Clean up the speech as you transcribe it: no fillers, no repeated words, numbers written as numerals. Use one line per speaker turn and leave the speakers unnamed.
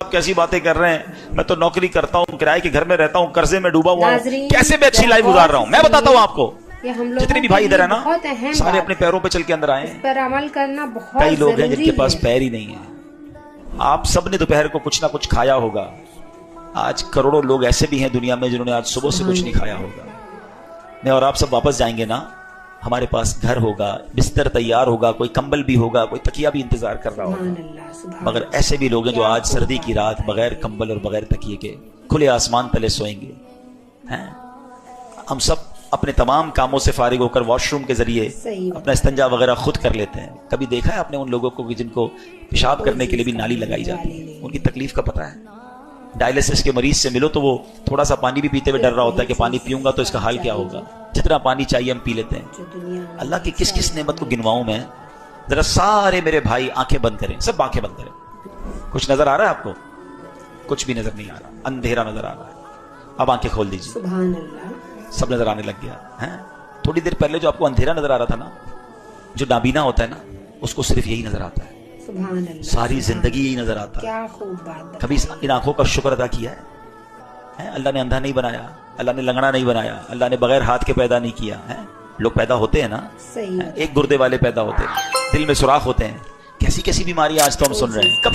कैसी बातें कर रहे हैं, मैं तो नौकरी करता हूँ, किराए के घर में रहता हूँ, कर्जे में डूबा हुआ हूँ, कैसे मैं अच्छी लाइफ गुजार रहा हूँ। मैं बताता हूँ आपको, जितने भी भाई इधर है ना, सारे अपने पैरों पे चल के अंदर आए।
पर अमल करना बहुत
कई लोग हैं जिनके पास पैर ही नहीं है। आप सब ने दोपहर को कुछ ना कुछ खाया होगा। आज करोड़ों लोग ऐसे भी हैं दुनिया में जिन्होंने आज सुबह से कुछ नहीं खाया होगा। मैं और आप सब वापस जाएंगे ना, हमारे पास घर होगा, बिस्तर तैयार होगा, कोई कंबल भी होगा, कोई तकिया भी इंतजार कर रहा होगा। मगर ऐसे भी लोग हैं जो आज सर्दी की रात बगैर कंबल और बगैर तकिए के खुले आसमान तले सोएंगे। हैं हम सब अपने तमाम कामों से फारिग होकर वॉशरूम के जरिए अपना इस्तिंजा वगैरह खुद कर लेते हैं। कभी देखा है आपने उन लोगों को कि जिनको पेशाब करने के लिए भी नाली लगाई जाती है? उनकी तकलीफ का पता है? डायलिसिस के मरीज से मिलो तो वो थोड़ा सा पानी भी पीते हुए डर रहा होता है कि पानी पीऊंगा तो इसका हाल क्या होगा। जितना पानी चाहिए हम पी लेते हैं। अल्लाह की किस किस नेमत को गिनवाऊं मैं? जरा सारे मेरे भाई आंखें बंद करें, सब आंखें बंद करें। कुछ नजर आ रहा है आपको? कुछ भी नजर नहीं आ रहा, अंधेरा नजर आ रहा है। अब आंखें खोल दीजिए।
सुभान अल्लाह,
सब नजर आने लग गया है। थोड़ी देर पहले जो आपको अंधेरा नजर आ रहा था ना, जो नाबीना होता है ना, उसको सिर्फ यही नजर आता है।
सुभान अल्लाह,
सारी जिंदगी यही नजर आता है।
क्या खूब बात।
कभी इन आंखों का शुक्र अदा किया है? अल्लाह ने अंधा नहीं बनाया, अल्लाह ने लंगड़ा नहीं बनाया, अल्लाह ने बगैर हाथ के पैदा नहीं किया है। लोग पैदा होते हैं ना,
सही
एक गुर्दे वाले पैदा होते हैं, दिल में सुराख होते हैं, कैसी कैसी बीमारी आज तो हम सुन रहे हैं। कब